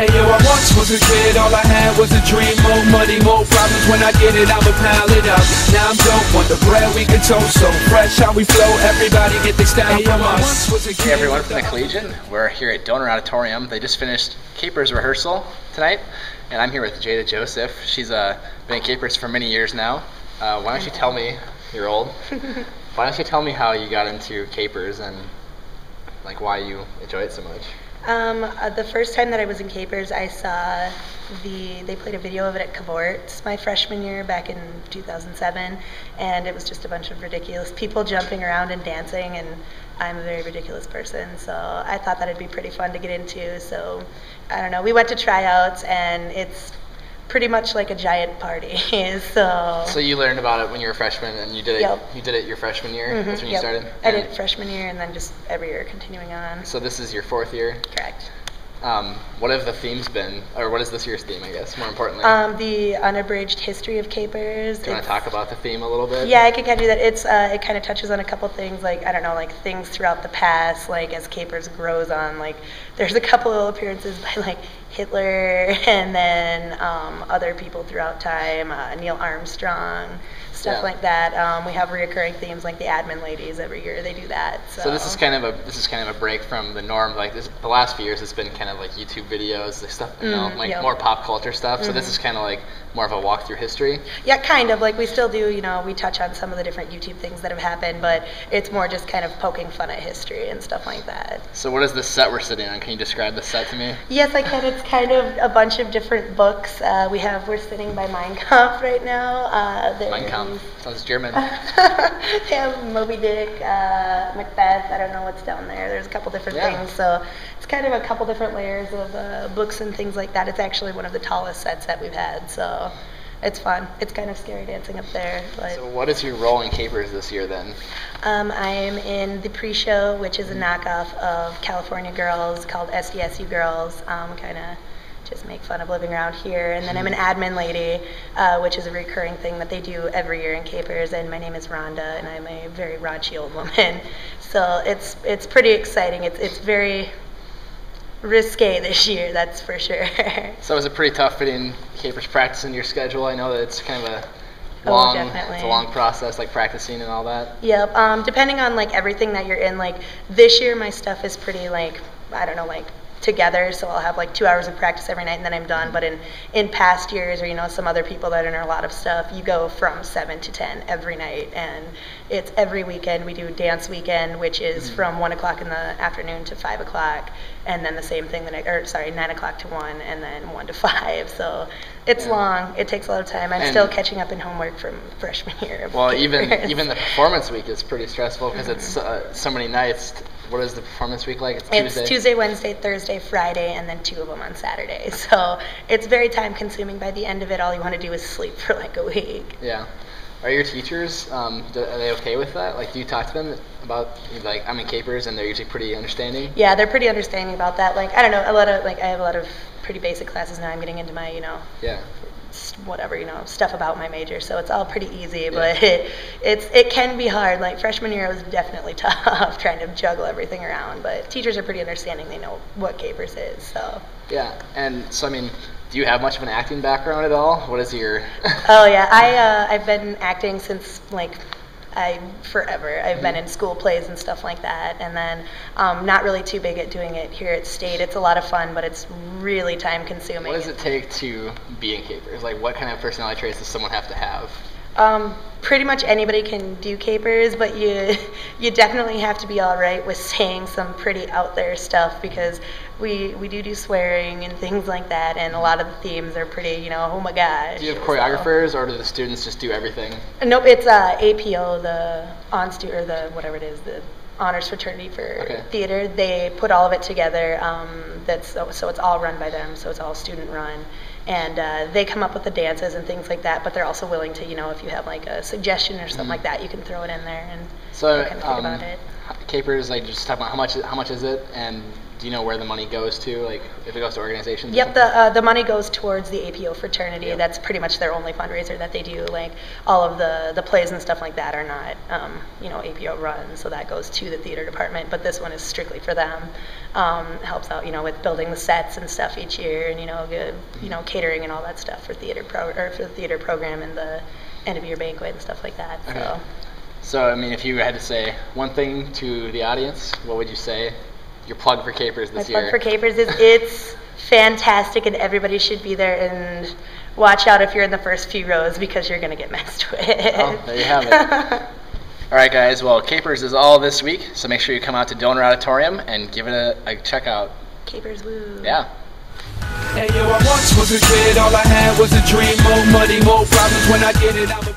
Hey yo, I once was a kid, all I had was a dream. More money, more problems, when I get it, I'ma pile it up. Now I'm dope, want the bread we can toast, so fresh how we flow, everybody get their style from us. Hey everyone from the Collegian, we're here at Donor Auditorium. They just finished Capers rehearsal tonight, and I'm here with Jada Joseph. She's been in Capers for many years now. Why don't you tell me, you're old, why don't you tell me how you got into Capers and like why you enjoy it so much? The first time that I was in Capers, I saw they played a video of it at Cavorts my freshman year back in 2007, and it was just a bunch of ridiculous people jumping around and dancing, and I'm a very ridiculous person, so I thought that it'd be pretty fun to get into. So I don't know, we went to tryouts, and it's pretty much like a giant party. So you learned about it when you were a freshman, and you did it. Yep. You did it your freshman year. Mm-hmm, That's when you yep. started. I did it freshman year, and then just every year continuing on. So this is your fourth year. Correct. What have the themes been, or what is this year's theme, I guess, more importantly? The unabridged history of Capers. Do you want to talk about the theme a little bit? Yeah, I can kind of do that. It kind of touches on a couple things, like, I don't know, like things throughout the past, like as Capers grows on, like there's a couple of appearances by like Hitler and then other people throughout time, Neil Armstrong, stuff like that. We have reoccurring themes like the admin ladies every year. They do that. So this is kind of a break from the norm. Like the last few years, it's been kind of like YouTube videos, the stuff, more pop culture stuff. So this is kind of like more of a walk through history. Yeah, kind of. Like we still do, we touch on some of the different YouTube things that have happened, but it's more just kind of poking fun at history and stuff like that. So what is the set we're sitting on? Can you describe the set to me? Yes, I can. It's kind of a bunch of different books. We're sitting by Mein Kampf right now. Mein Kampf. Sounds German. They have Moby Dick, Macbeth. I don't know what's down there. There's a couple different things. So it's kind of a couple different layers of books and things like that. It's actually one of the tallest sets that we've had. So it's fun. It's kind of scary dancing up there. But so what is your role in Capers this year then? I am in the pre-show, which is a knockoff of California Girls called SDSU Girls. Kind of just make fun of living around here. And then I'm an admin lady, which is a recurring thing that they do every year in Capers. And my name is Rhonda, and I'm a very raunchy old woman. So it's pretty exciting. It's very risque this year, that's for sure. So is it pretty tough fitting Capers practice in your schedule? I know that it's kind of a long process, like practicing and all that. Yep. Depending on like everything that you're in, like this year my stuff is pretty like, I don't know, like together, so I'll have like 2 hours of practice every night and then I'm done. But in past years, or some other people that are in a lot of stuff, you go from 7 to 10 every night, and it's every weekend. We do dance weekend, which is from 1 o'clock in the afternoon to 5 o'clock, and then the same thing 9 o'clock to 1, and then 1 to 5. So it's long. It takes a lot of time. I'm still catching up in homework from freshman year. Well, even the performance week is pretty stressful because it's so many nights. What is the performance week like? It's Tuesday, Wednesday, Thursday, Friday, and then 2 of them on Saturday. So it's very time consuming. By the end of it, all you want to do is sleep for like a week. Yeah. Are your teachers, are they okay with that? Like, do you talk to them about, like, I'm in Capers, and they're usually pretty understanding? Yeah, they're pretty understanding about that. Like, I don't know, I have a lot of pretty basic classes now. I'm getting into my, stuff about my major, so it's all pretty easy. But it can be hard. Like freshman year, it was definitely tough trying to juggle everything around. But teachers are pretty understanding. They know what Capers is. So yeah, and so I mean, do you have much of an acting background at all? What is your? Oh yeah, I've been acting since forever. I've been in school plays and stuff like that, and then not really too big at doing it here at State. It's a lot of fun, but it's really time consuming. What does it take to be in Capers? Like, what kind of personality traits does someone have to have? Pretty much anybody can do Capers, but you definitely have to be all right with saying some pretty out there stuff, because we do swearing and things like that, and a lot of the themes are pretty, oh my gosh. Do you have choreographers, or do the students just do everything? Nope, it's APO, the whatever it is, the honors fraternity for theater. They put all of it together. So it's all run by them, so it's all student run. And they come up with the dances and things like that, but they're also willing to, if you have like a suggestion or something like that, you can throw it in there and so kind of think about it. Capers, like, just talk about how much is it, and Do you know where the money goes to? Like, if it goes to organizations? Yep, the money goes towards the APO fraternity. Yep. That's pretty much their only fundraiser that they do. Like, all of the plays and stuff like that are not, APO run, so that goes to the theater department. But this one is strictly for them. Helps out, with building the sets and stuff each year, and catering and all that stuff for theater for the theater program and the end of year banquet and stuff like that. Okay. So, I mean, if you had to say one thing to the audience, what would you say? Your plug for Capers this year. My plug for Capers is it's fantastic, and everybody should be there. And watch out if you're in the first few rows, because you're going to get messed with. Oh, there you have it. All right, guys. Well, Capers is all this week, so make sure you come out to Donor Auditorium and give it a check out. Capers, woo. Yeah. Hey yo, I once was a kid, all I had was a dream. More money, more problems. When I get it, I'm a